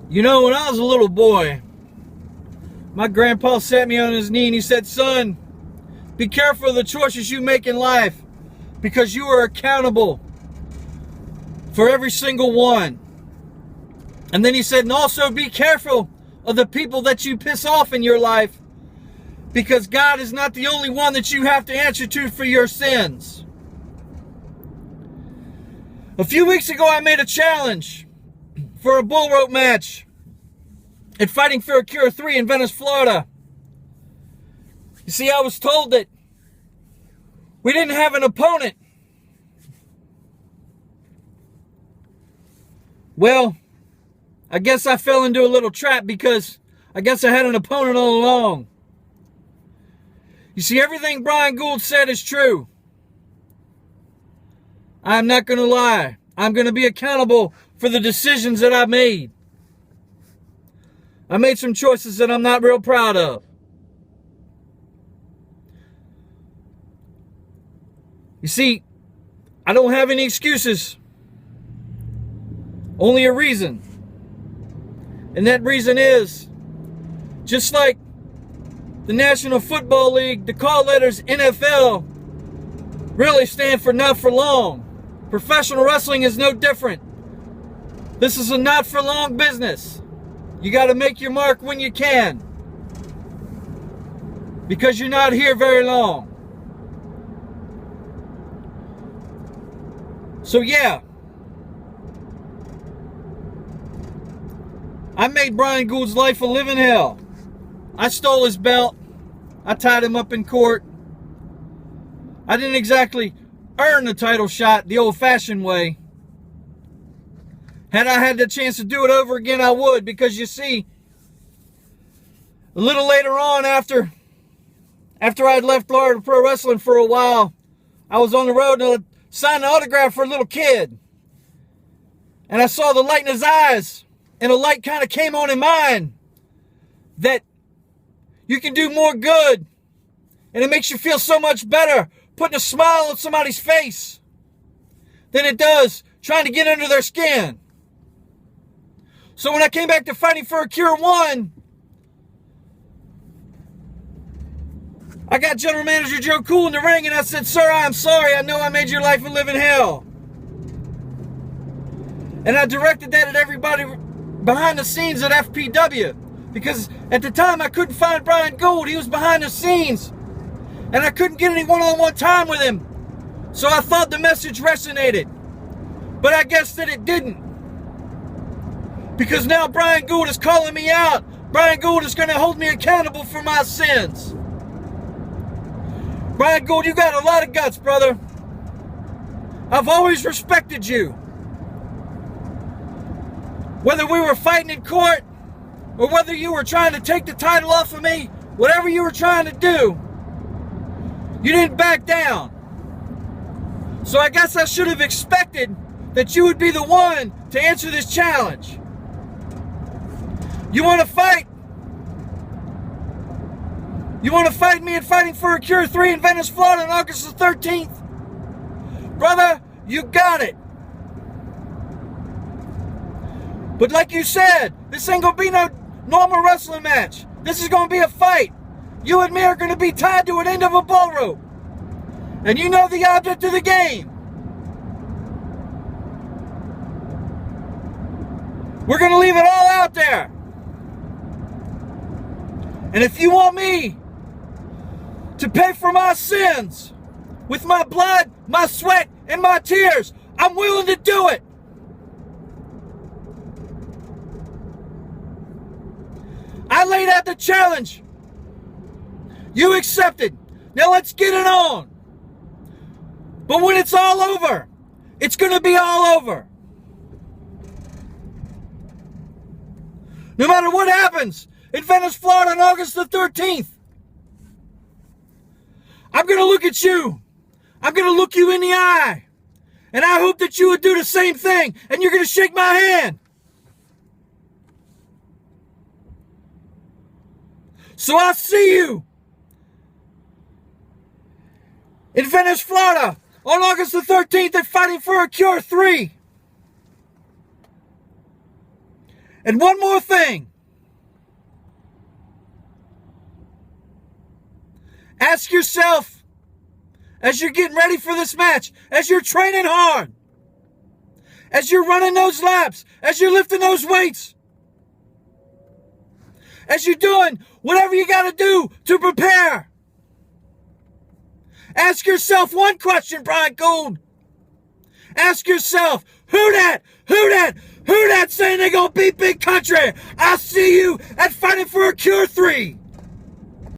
You know, when I was a little boy, my grandpa sat me on his knee and he said, "Son, be careful of the choices you make in life because you are accountable for every single one." And then he said, "And also be careful of the people that you piss off in your life because God is not the only one that you have to answer to for your sins." A few weeks ago, I made a challenge for a bull rope match at Fighting for a Cure 3 in Venice, Florida. You see, I was told that we didn't have an opponent. Well, I guess I fell into a little trap because I guess I had an opponent all along. You see, everything Brian Gould said is true. I'm not going to lie. I'm going to be accountable for the decisions that I made. I made some choices that I'm not real proud of. You see, I don't have any excuses. Only a reason. And that reason is, just like the National Football League, the call letters NFL really stand for not for long. Professional wrestling is no different. This is a not for long business. You got to make your mark when you can, because you're not here very long. So yeah, I made Brian Gould's life a living hell. I stole his belt. I tied him up in court. I didn't exactly earn the title shot the old-fashioned way. Had I had the chance to do it over again, I would, because you see, a little later on after I'd left Florida Pro Wrestling for a while, I was on the road and I signed an autograph for a little kid. And I saw the light in his eyes, and a light kind of came on in mine that you can do more good, and it makes you feel so much better putting a smile on somebody's face than it does trying to get under their skin. So when I came back to Fighting for a Cure 1, I got General Manager Joe Cool in the ring and I said, "Sir, I'm sorry. I know I made your life a living hell." And I directed that at everybody behind the scenes at FPW, because at the time I couldn't find Brian Gould. He was behind the scenes and I couldn't get any one-on-one time with him. So I thought the message resonated, but I guess that it didn't. Because now Brian Gould is calling me out. Brian Gould is going to hold me accountable for my sins. Brian Gould, you got a lot of guts, brother. I've always respected you. Whether we were fighting in court or whether you were trying to take the title off of me, whatever you were trying to do, you didn't back down. So I guess I should have expected that you would be the one to answer this challenge. You want to fight? You want to fight me at Fighting for a Cure 3 in Venice, Florida on August the 13th? Brother, you got it. But like you said, this ain't going to be no normal wrestling match. This is going to be a fight. You and me are going to be tied to an end of a bull rope. And you know the object of the game. We're going to leave it all out there. And if you want me to pay for my sins with my blood, my sweat, and my tears, I'm willing to do it. I laid out the challenge. You accepted. Now let's get it on. But when it's all over, it's going to be all over. No matter what happens in Venice, Florida on August the 13th, I'm going to look at you. I'm going to look you in the eye. And I hope that you would do the same thing. And you're going to shake my hand. So I'll see you in Venice, Florida on August the 13th at Fighting for a Cure 3. And one more thing. Ask yourself, as you're getting ready for this match, as you're training hard, as you're running those laps, as you're lifting those weights, as you're doing whatever you got to do to prepare. Ask yourself one question, Brian Gould. Ask yourself, who that saying they gonna beat Big Country? I'll see you at Fighting for a Cure 3.